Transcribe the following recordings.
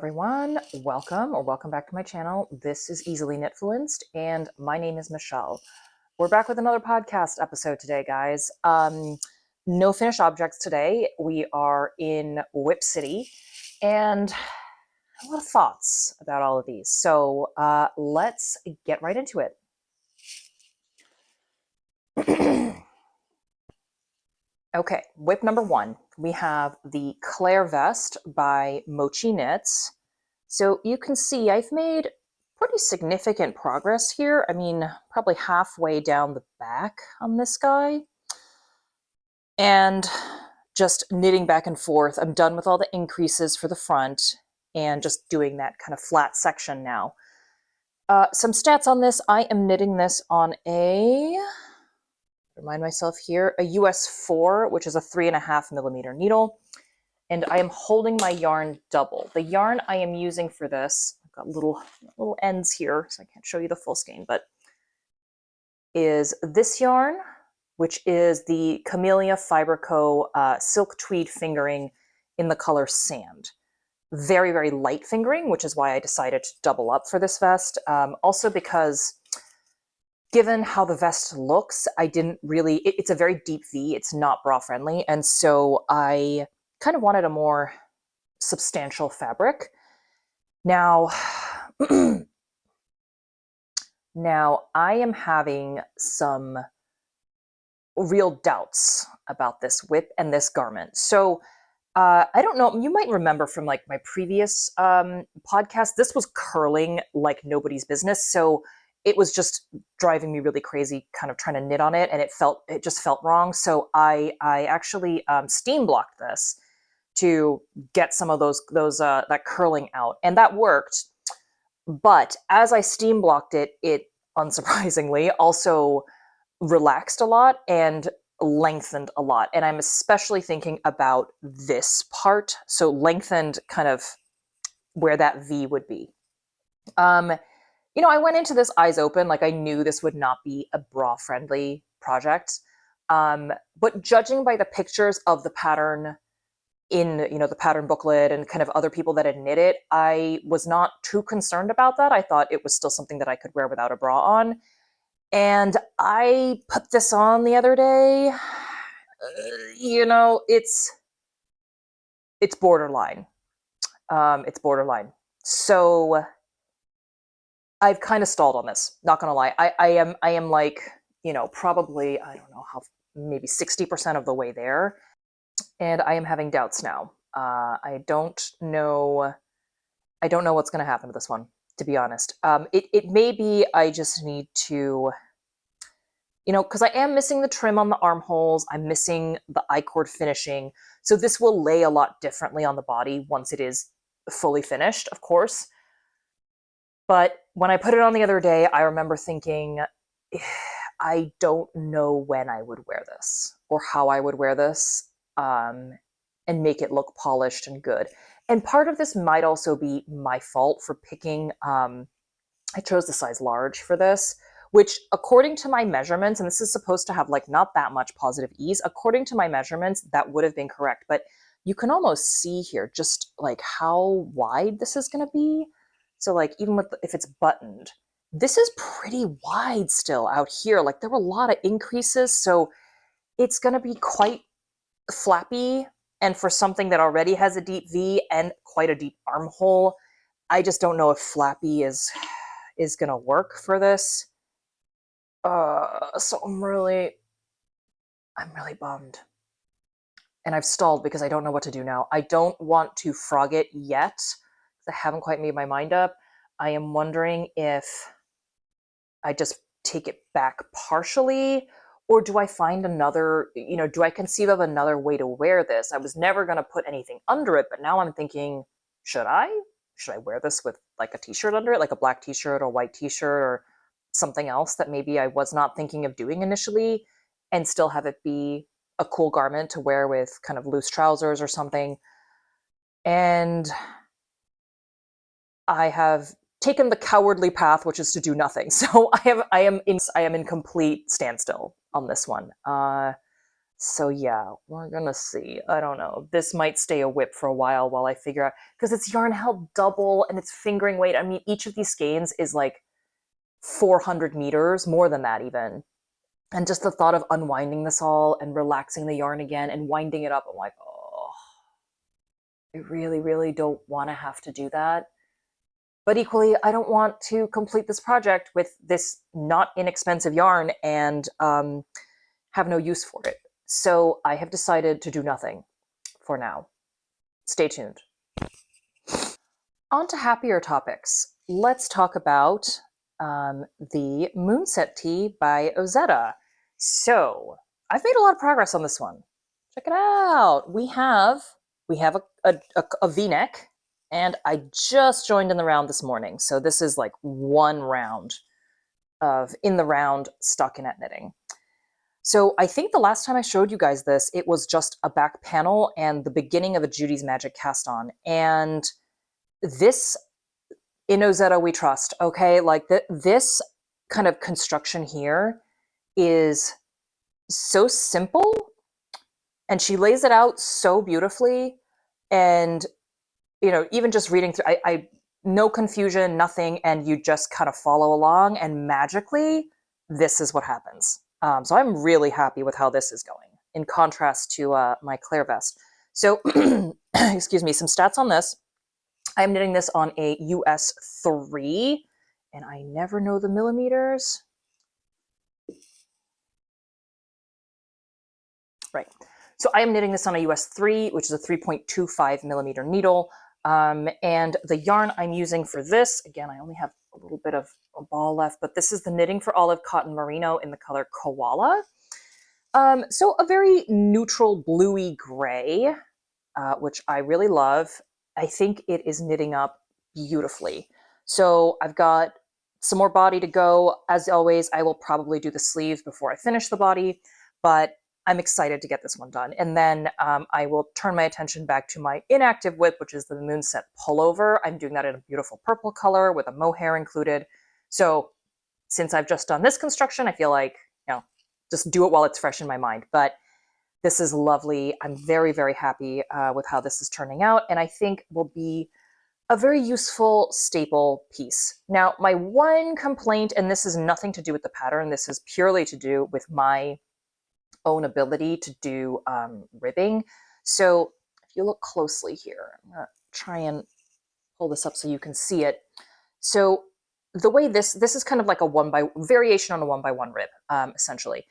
everyone, welcome back to my channel. This is Easily Knitfluenced and my name is Michelle. We're back with another podcast episode today, guys. No finished objects today. We are in WIP City and a lot of thoughts about all of these. So let's get right into it. Okay, WIP number one. We have the Claire Vest by Mochi Knits. So you can see I've made pretty significant progress here. I mean, probably halfway down the back on this guy. And just knitting back and forth. I'm done with all the increases for the front and just doing that kind of flat section now. Some stats on this. I am knitting this on remind myself here, a US 4, which is a 3.5 millimeter needle. And I am holding my yarn double. The yarn I am using for this, I've got little ends here, so I can't show you the full skein, but is this yarn, which is the Camellia Fiber Co. Silk Tweed fingering in the color Sand. Very, very light fingering, which is why I decided to double up for this vest. Also because given how the vest looks, I didn't really, it's a very deep V, it's not bra friendly, and so I kind of wanted a more substantial fabric. Now, now I am having some real doubts about this WIP and this garment. So I don't know, you might remember from like my previous podcast, this was curling like nobody's business. So it was just driving me really crazy, kind of trying to knit on it, and it just felt wrong. So I actually steam blocked this to get some of that curling out, and that worked. But as I steam blocked it, it unsurprisingly also relaxed a lot and lengthened a lot. And I'm especially thinking about this part, so lengthened kind of where that V would be. You know, I went into this eyes open, like I knew this would not be a bra-friendly project. But judging by the pictures of the pattern in, you know, the pattern booklet and kind of other people that had knit it, I was not too concerned about that. I thought it was still something that I could wear without a bra on. And I put this on the other day. You know, it's borderline. It's borderline. So I've kind of stalled on this, not gonna lie. I am like, you know, probably, I don't know how, maybe 60% of the way there. And I am having doubts now. I don't know what's gonna happen to this one, to be honest. It may be I just need to, you know, because I am missing the trim on the armholes, I'm missing the I-cord finishing. So this will lay a lot differently on the body once it is fully finished, of course. But when I put it on the other day, I remember thinking, I don't know when I would wear this or how I would wear this and make it look polished and good. And part of this might also be my fault for picking, I chose the size large for this, which according to my measurements, and this is supposed to have like not that much positive ease, according to my measurements, that would have been correct. But you can almost see here just like how wide this is going to be. So like even with if it's buttoned, this is pretty wide still out here. Like there were a lot of increases, so it's going to be quite flappy. And for something that already has a deep V and quite a deep armhole, I just don't know if flappy is going to work for this. So I'm really bummed. And I've stalled because I don't know what to do now. I don't want to frog it yet. I haven't quite made my mind up. I am wondering if I just take it back partially, or do I find another, you know, do I conceive of another way to wear this? I was never going to put anything under it, but now I'm thinking, should I wear this with like a t-shirt under it, like a black t-shirt or white t-shirt or something else that maybe I was not thinking of doing initially, and still have it be a cool garment to wear with kind of loose trousers or something. And I have taken the cowardly path, which is to do nothing. So I am in complete standstill on this one. So yeah, we're gonna see. I don't know. This might stay a WIP for a while I figure out, because it's yarn held double and it's fingering weight. I mean, each of these skeins is like 400 meters, more than that even. And just the thought of unwinding this all and relaxing the yarn again and winding it up, I'm like, oh, I really, really don't want to have to do that. But equally, I don't want to complete this project with this not inexpensive yarn and have no use for it. So I have decided to do nothing for now. Stay tuned. On to happier topics. Let's talk about the Moonset tee by Ozetta. So I've made a lot of progress on this one. Check it out. We have a V-neck, and I just joined in the round this morning. So this is like one round of in the round stockinette knitting. So I think the last time I showed you guys this, it was just a back panel and the beginning of a Judy's Magic cast on. And this, in Ozetta we trust, okay? Like this kind of construction here is so simple, and she lays it out so beautifully. And, you know, even just reading through, I no confusion, nothing, and you just kind of follow along, and magically, this is what happens. So I'm really happy with how this is going, in contrast to my Claire vest. So, excuse me, some stats on this. I'm knitting this on a US 3, and I never know the millimeters. Right. So I am knitting this on a US 3, which is a 3.25 millimeter needle. And the yarn I'm using for this, again, I only have a little bit of a ball left, but this is the Knitting for Olive Cotton Merino in the color Koala. So a very neutral bluey gray, which I really love. I think it is knitting up beautifully. So I've got some more body to go. As always, I will probably do the sleeves before I finish the body, but I'm excited to get this one done. And then I will turn my attention back to my inactive WIP, which is the Moonset pullover. I'm doing that in a beautiful purple color with a mohair included. So since I've just done this construction, I feel like, you know, just do it while it's fresh in my mind. But this is lovely. I'm very, very happy with how this is turning out, and I think will be a very useful staple piece. Now, my one complaint, and this is nothing to do with the pattern, this is purely to do with my own ability to do ribbing. So if you look closely here, I'm going to try and pull this up so you can see it. So the way this is kind of like a variation on a 1x1 rib, essentially.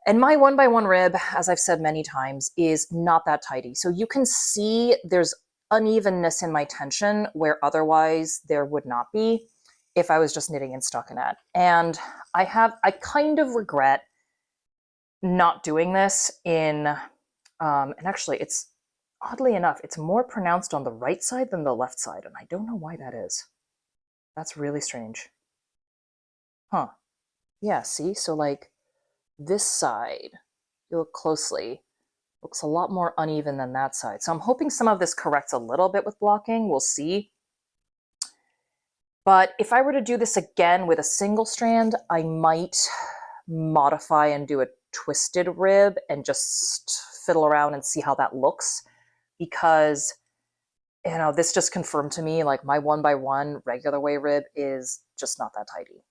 And my 1x1 rib, as I've said many times, is not that tidy. So you can see there's unevenness in my tension where otherwise there would not be if I was just knitting in stockinette. And I kind of regret not doing this in, and actually it's, oddly enough, it's more pronounced on the right side than the left side, and I don't know why that is. That's really strange. Huh. Yeah, see? So like this side, you look closely, looks a lot more uneven than that side. So I'm hoping some of this corrects a little bit with blocking. We'll see. But if I were to do this again with a single strand, I might modify and do a twisted rib and just fiddle around and see how that looks, because, you know, this just confirmed to me, like, my 1x1 regular way rib is just not that tidy.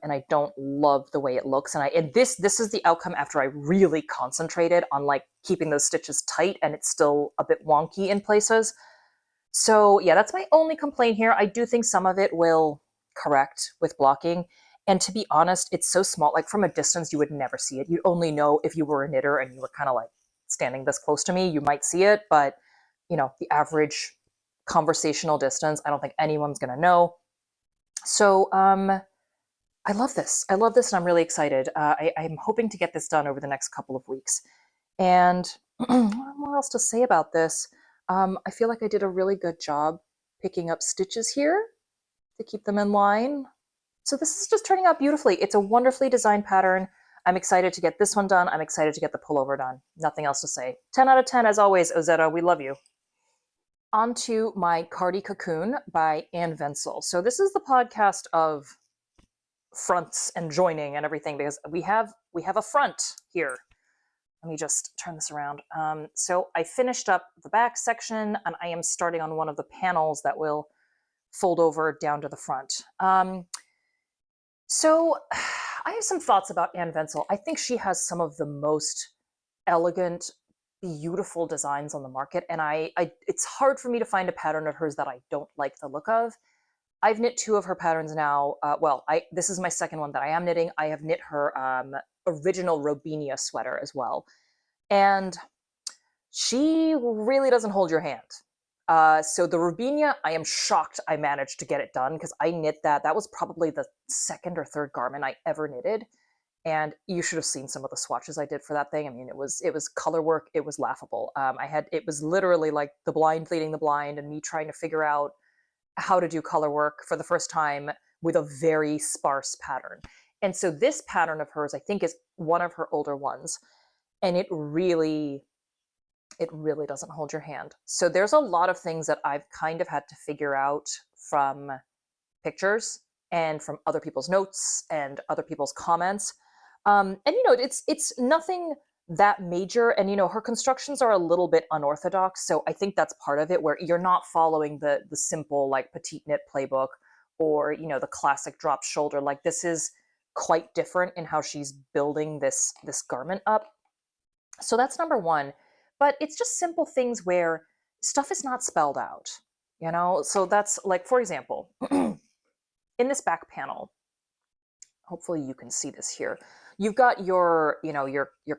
And I don't love the way it looks. And this is the outcome after I really concentrated on like keeping those stitches tight, and it's still a bit wonky in places. So yeah, that's my only complaint here. I do think some of it will correct with blocking. And to be honest, it's so small, like from a distance, you would never see it. You'd only know if you were a knitter and you were kind of like standing this close to me, you might see it. But, you know, the average conversational distance, I don't think anyone's going to know. So, I love this. I love this, and I'm really excited. I'm hoping to get this done over the next couple of weeks. And what else to say about this? I feel like I did a really good job picking up stitches here to keep them in line. So this is just turning out beautifully. It's a wonderfully designed pattern. I'm excited to get this one done. I'm excited to get the pullover done. Nothing else to say. 10 out of 10 as always, Ozetta. We love you. On to my Cardi Cocoon by Anne Wenzel. So this is the podcast of fronts and joining and everything, because we have a front here. let me just turn this around. So I finished up the back section, and I am starting on one of the panels that will fold over down to the front. So I have some thoughts about Anne Wenzel. I think she has some of the most elegant, beautiful designs on the market, and it's hard for me to find a pattern of hers that I don't like the look of. I've knit two of her patterns now. This is my second one that I am knitting. I have knit her original Robinia sweater as well, and she really doesn't hold your hand. So the Robinia, I am shocked I managed to get it done because I knit that. That was probably the second or third garment I ever knitted. And you should have seen some of the swatches I did for that thing. I mean, it was color work. It was laughable. It was literally like the blind leading the blind and me trying to figure out how to do color work for the first time with a very sparse pattern. And so this pattern of hers, I think, is one of her older ones. And it really doesn't hold your hand. So there's a lot of things that I've kind of had to figure out from pictures and from other people's notes and other people's comments. And it's nothing that major. And her constructions are a little bit unorthodox, so I think that's part of it, where you're not following the simple like petite knit playbook or the classic drop shoulder. Like, this is quite different in how she's building this garment up. So that's number one. But it's just simple things where stuff is not spelled out, So that's like, for example, in this back panel, hopefully you can see this here. You've got your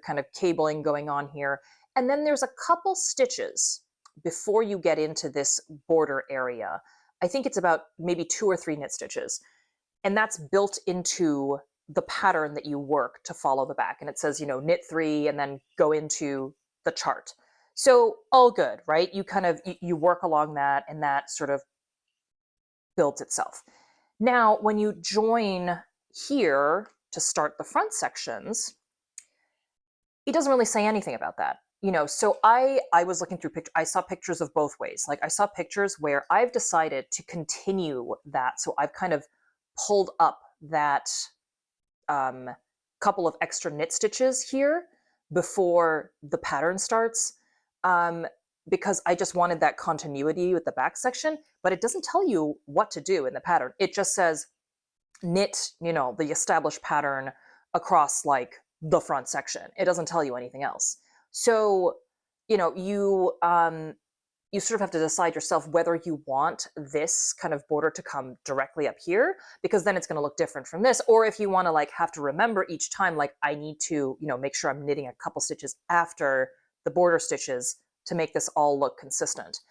kind of cabling going on here. And then there's a couple stitches before you get into this border area. I think it's about maybe 2 or 3 knit stitches. And that's built into the pattern that you work to follow the back. And it says, knit 3 and then go into the chart. So all good, right? You kind of, you work along that, and that sort of builds itself. Now, when you join here to start the front sections, it doesn't really say anything about that. So I was looking through pictures. I saw pictures of both ways. Like, I saw pictures where I've decided to continue that. So I've kind of pulled up that couple of extra knit stitches here before the pattern starts, because I just wanted that continuity with the back section. But it doesn't tell you what to do in the pattern. It just says knit, the established pattern across like the front section. It doesn't tell you anything else. So, you sort of have to decide yourself whether you want this kind of border to come directly up here, because then it's going to look different from this. Or if you want to like have to remember each time, like, I need to, make sure I'm knitting a couple stitches after the border stitches to make this all look consistent.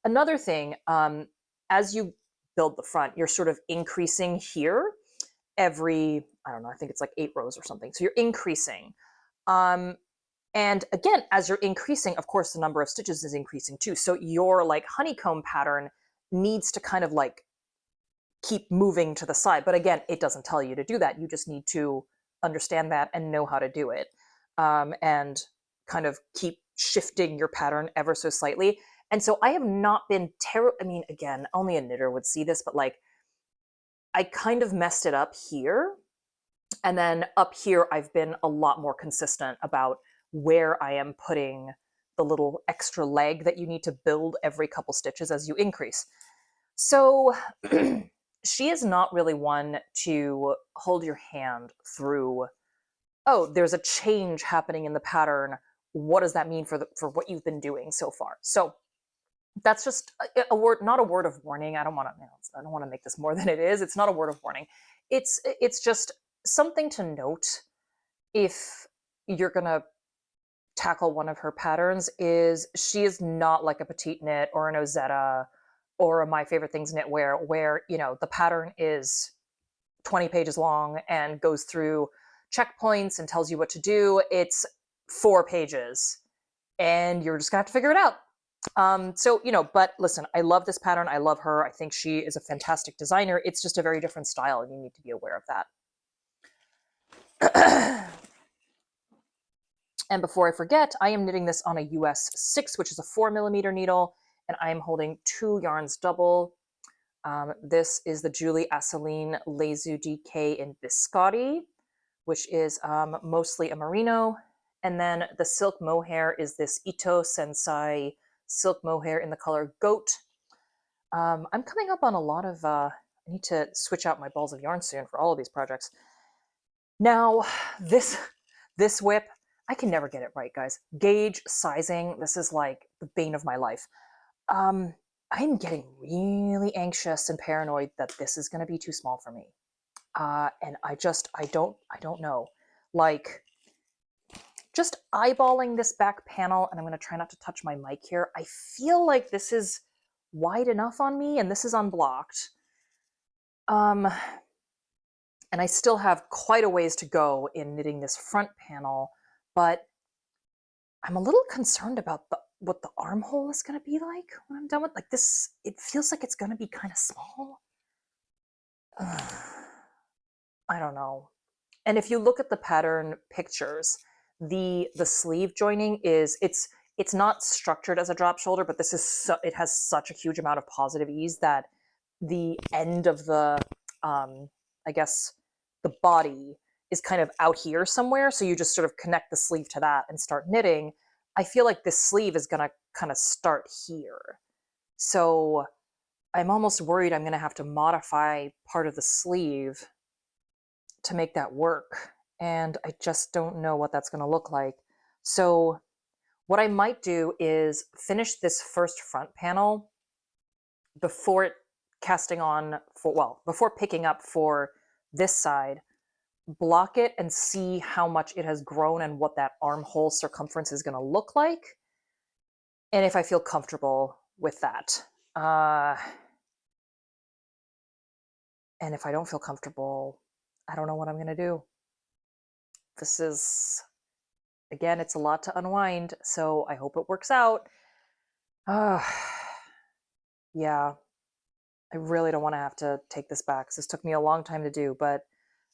Another thing, as you build the front, you're sort of increasing here every, I don't know, I think it's like 8 rows or something. So you're increasing. And again, as you're increasing, of course, the number of stitches is increasing too. So your like honeycomb pattern needs to kind of like keep moving to the side. But again, it doesn't tell you to do that. You just need to understand that and know how to do it. And kind of keep shifting your pattern ever so slightly. And so I have not been I mean, again, only a knitter would see this, but like, I kind of messed it up here. And then up here, I've been a lot more consistent about where I am putting the little extra leg that you need to build every couple stitches as you increase. So she is not really one to hold your hand through, oh, there's a change happening in the pattern. What does that mean for what you've been doing so far? So that's just a word, not a word of warning. I don't want to make this more than it is. It's not a word of warning. It's just something to note if you're gonna tackle one of her patterns. Is she is not like a petite knit or an Ozetta or a My Favorite Things knitwear, where the pattern is 20 pages long and goes through checkpoints and tells you what to do. It's 4 pages and you're just gonna have to figure it out. But listen, I love this pattern. I love her. I think she is a fantastic designer. It's just a very different style, and you need to be aware of that. And before I forget, I am knitting this on a US 6, which is a 4mm needle, and I am holding 2 yarns double. This is the Julie Asseline Lezu DK in Biscotti, which is mostly a merino. And then the silk mohair is this Ito Sensai silk mohair in the color Goat. I'm coming up on a lot of, I need to switch out my balls of yarn soon for all of these projects. Now, this WIP, I can never get it right, guys. Gauge, sizing, this is like the bane of my life. I'm getting really anxious and paranoid that this is going to be too small for me. And I don't know. Like, just eyeballing this back panel, and I'm going to try not to touch my mic here. I feel like this is wide enough on me, and this is unblocked. And I still have quite a ways to go in knitting this front panel, but I'm a little concerned about what the armhole is going to be like when I'm done with like this. It feels like it's going to be kind of small. I don't know. And if you look at the pattern pictures, the sleeve joining is it's not structured as a drop shoulder, but this is it has such a huge amount of positive ease that the end of the I guess the body is kind of out here somewhere, so you just sort of connect the sleeve to that and start knitting. I feel like this sleeve is going to kind of start here. So I'm almost worried I'm going to have to modify part of the sleeve to make that work. And I just don't know what that's going to look like. So what I might do is finish this first front panel before casting on for, well, before picking up for this side, block it and see how much it has grown and what that armhole circumference is going to look like. And if I feel comfortable with that. And if I don't feel comfortable, I don't know what I'm going to do. This is, again, it's a lot to unwind, so I hope it works out. Yeah, I really don't want to have to take this back. This took me a long time to do, but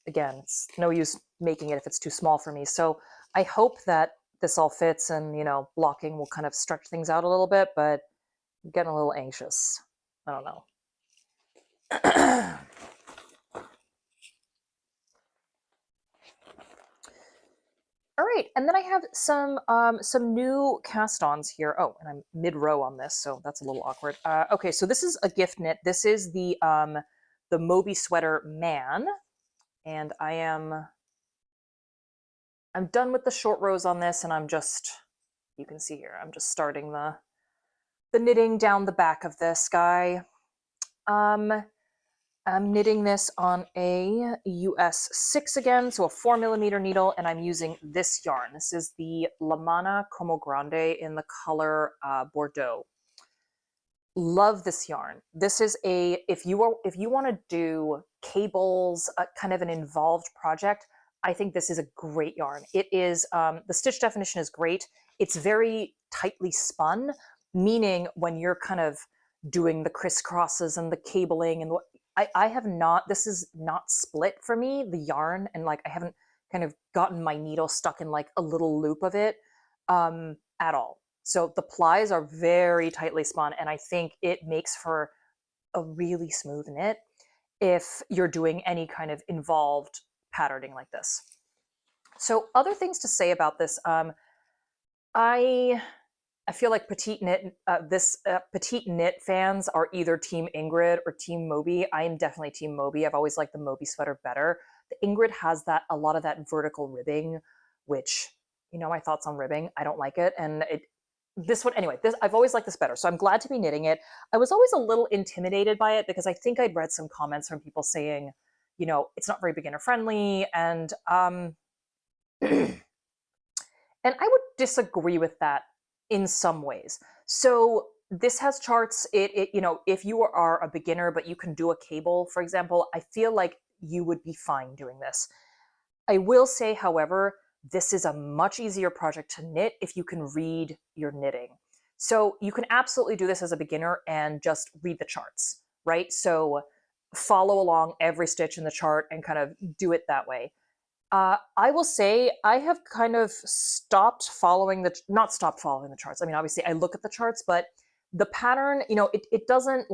again, it's no use making it if it's too small for me. So I hope that this all fits and, you know, blocking will kind of stretch things out a little bit, but I'm getting a little anxious. I don't know. All right, and then I have some new cast-ons here. Oh, and I'm mid-row on this, so that's a little awkward. Okay, so this is a gift knit. This is the Moby sweater man, and I'm done with the short rows on this, and I'm just, you can see here, I'm just starting the knitting down the back of this guy. I'm knitting this on a US 6 again, so a 4mm needle, and I'm using this yarn. This is the La Mana Como Grande in the color Bordeaux. Love this yarn. This is a, if you want to do cables, kind of an involved project, I think this is a great yarn. It is, the stitch definition is great. It's very tightly spun, meaning when you're kind of doing the crisscrosses and the cabling and what, I have not, this is not split for me, the yarn, and like I haven't kind of gotten my needle stuck in like a little loop of it at all. So the plies are very tightly spun, and I think it makes for a really smooth knit if you're doing any kind of involved patterning like this. So other things to say about this, I feel like petite knit, petite knit fans are either Team Ingrid or Team Moby. I am definitely Team Moby. I've always liked the Moby sweater better. The Ingrid has that, a lot of that vertical ribbing, which, you know, my thoughts on ribbing, I don't like it. And this one, anyway, I've always liked this better. So I'm glad to be knitting it. I was always a little intimidated by it because I think I'd read some comments from people saying, you know, it's not very beginner friendly. And, and I would disagree with that in some ways. So this has charts. You know, if you are a beginner but you can do a cable, for example, I feel like you would be fine doing this. I will say, however, this is a much easier project to knit if you can read your knitting. So you can absolutely do this as a beginner and just read the charts, right? So follow along every stitch in the chart and kind of do it that way. I will say I have kind of stopped following not stopped following the charts. I mean, obviously I look at the charts, but the pattern, you know, it doesn't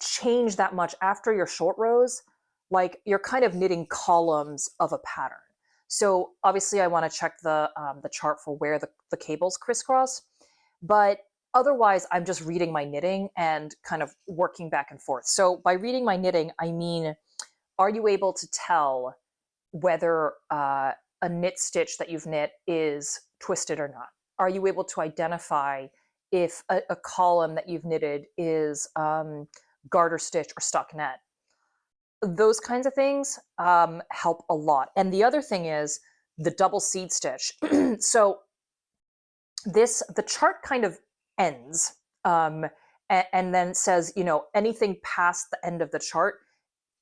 change that much after your short rows. Like you're kind of knitting columns of a pattern. So obviously I want to check the chart for where the cables crisscross, but otherwise I'm just reading my knitting and kind of working back and forth. So by reading my knitting, I mean, are you able to tell whether a knit stitch that you've knit is twisted or not? Are you able to identify if a column that you've knitted is garter stitch or stockinette? Those kinds of things help a lot. And the other thing is the double seed stitch. So the chart kind of ends and then says, anything past the end of the chart,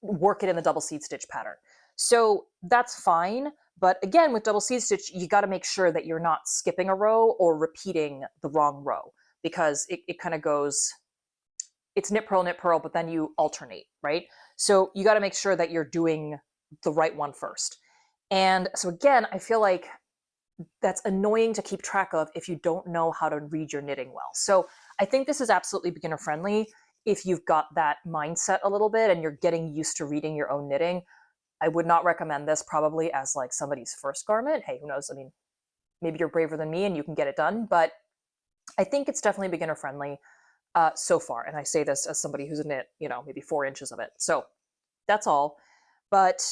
work it in the double seed stitch pattern. So that's fine. But again, with double seed stitch, you got to make sure that you're not skipping a row or repeating the wrong row, because it kind of goes, it's knit, purl, but then you alternate, right? So you got to make sure that you're doing the right one first. And so again, I feel like that's annoying to keep track of if you don't know how to read your knitting well. So I think this is absolutely beginner friendly if you've got that mindset a little bit and you're getting used to reading your own knitting. I would not recommend this probably as like somebody's first garment. Hey, who knows? I mean, maybe you're braver than me and you can get it done, but I think it's definitely beginner friendly so far. And I say this as somebody who's knit, maybe 4 inches of it. So that's all. But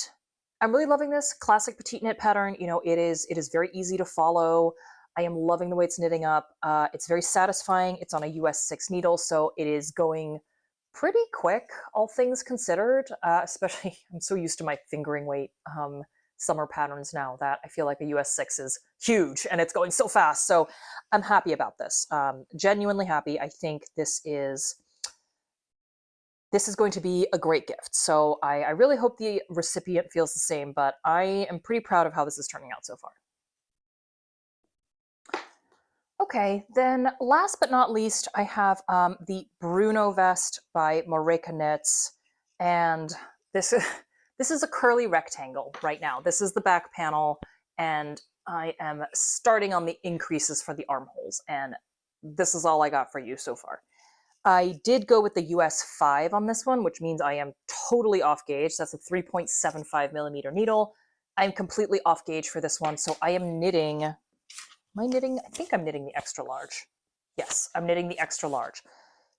I'm really loving this classic petite knit pattern. It is very easy to follow. I am loving the way it's knitting up. It's very satisfying. It's on a US 6 needle, so it is going pretty quick, all things considered. Especially, I'm so used to my fingering weight summer patterns now that I feel like a US 6 is huge and it's going so fast. So I'm happy about this. Genuinely happy. I think this is going to be a great gift. So I really hope the recipient feels the same, but I am pretty proud of how this is turning out so far. Okay, then last but not least, I have the Bruno vest by Mareka Knits, and this is a curly rectangle right now. This is the back panel, and I am starting on the increases for the armholes, and this is all I got for you so far. I did go with the US 5 on this one, which means I am totally off gauge. That's a 3.75 millimeter needle. I'm completely off gauge for this one, so I am knitting. I think I'm knitting the extra large. Yes, I'm knitting the extra large.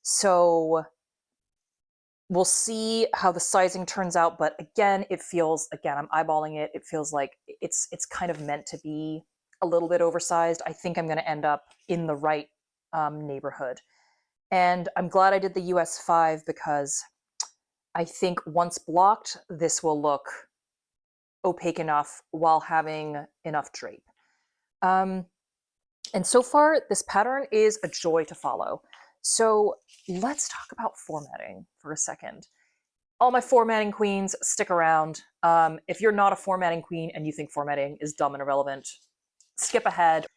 So we'll see how the sizing turns out, but again, I'm eyeballing it. It feels like it's kind of meant to be a little bit oversized. I think I'm going to end up in the right neighborhood. And I'm glad I did the US 5 because I think once blocked, this will look opaque enough while having enough drape. And so far, this pattern is a joy to follow. So let's talk about formatting for a second. All my formatting queens, stick around. If you're not a formatting queen and you think formatting is dumb and irrelevant, skip ahead.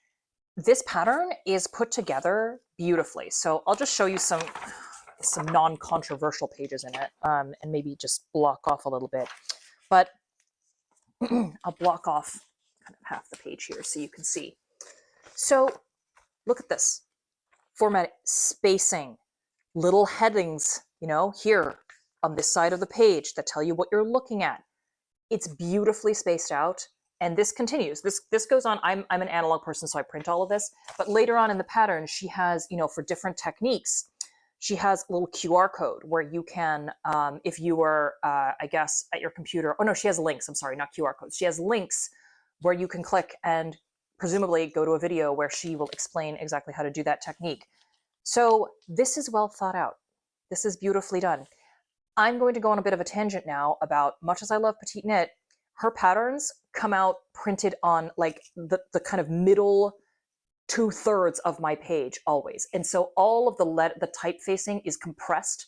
This pattern is put together beautifully. So I'll just show you some non-controversial pages in it, and maybe just block off a little bit. But I'll block off kind of half the page here so you can see. So look at this. Format, spacing, little headings, here on this side of the page that tell you what you're looking at. It's beautifully spaced out. And this continues. This goes on. I'm an analog person, so I print all of this. But later on in the pattern, she has, for different techniques, she has a little QR code where you can, if you were, I guess, at your computer. Oh no, she has links. I'm sorry, not QR codes. She has links where you can click and presumably go to a video where she will explain exactly how to do that technique. So this is well thought out. This is beautifully done. I'm going to go on a bit of a tangent now about, much as I love petite knit, her patterns come out printed on like the kind of middle 2/3 of my page always. And so all of the typefacing is compressed.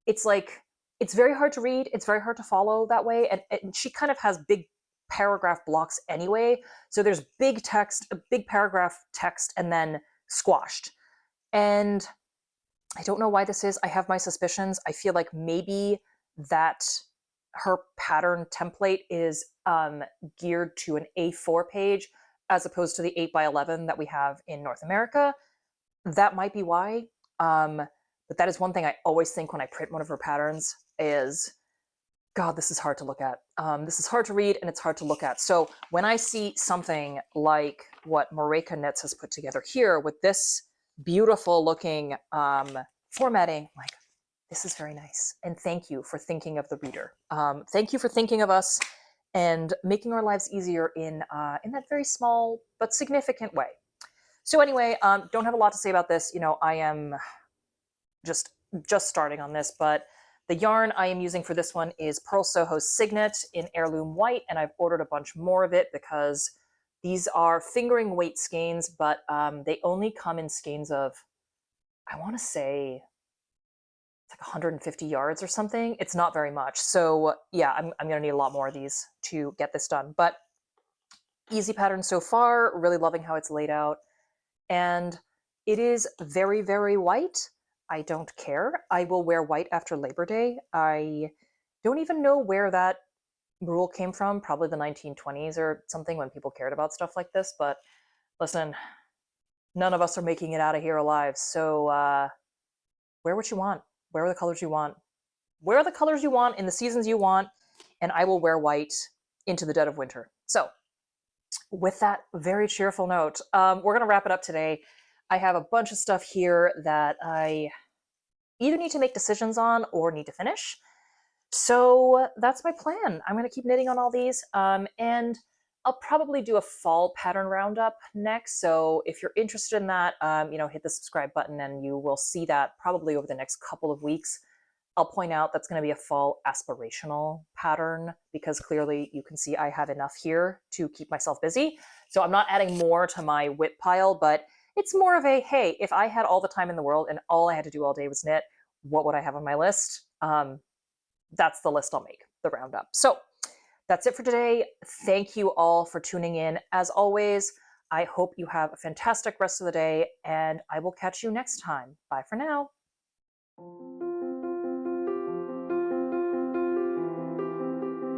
It's like, it's very hard to read. It's very hard to follow that way. And she kind of has big paragraph blocks anyway. So there's big text, a big paragraph text, and then squashed. And I don't know why this is. I have my suspicions. I feel like maybe that her pattern template is geared to an A4 page as opposed to the 8x11 that we have in North America. That might be why. But that is one thing I always think when I print one of her patterns is God, this is hard to look at. This is hard to read and it's hard to look at. So when I see something like what Mareka Knits has put together here with this beautiful looking formatting, like, this is very nice. And thank you for thinking of the reader. Thank you for thinking of us and making our lives easier in that very small but significant way. So anyway, don't have a lot to say about this. You know, I am just starting on this, but the yarn I am using for this one is Pearl Soho Signet in Heirloom White, and I've ordered a bunch more of it because these are fingering weight skeins, but they only come in skeins of, I want to say, it's like 150 yards or something. It's not very much. So yeah, I'm going to need a lot more of these to get this done. But easy pattern so far, really loving how it's laid out. And it is very, very white. I don't care. I will wear white after Labor Day. I don't even know where that rule came from, probably the 1920s or something when people cared about stuff like this. But listen, none of us are making it out of here alive. So wear what you want. Wear the colors you want. Wear the colors you want in the seasons you want. And I will wear white into the dead of winter. So with that very cheerful note, we're going to wrap it up today. I have a bunch of stuff here that I either need to make decisions on or need to finish. So that's my plan. I'm going to keep knitting on all these, and I'll probably do a fall pattern roundup next. So if you're interested in that, hit the subscribe button and you will see that probably over the next couple of weeks. I'll point out that's going to be a fall aspirational pattern because clearly you can see I have enough here to keep myself busy. So I'm not adding more to my WIP pile, but it's more of a, hey, if I had all the time in the world and all I had to do all day was knit, what would I have on my list? That's the list I'll make, the roundup. So that's it for today. Thank you all for tuning in. As always, I hope you have a fantastic rest of the day, and I will catch you next time. Bye for now.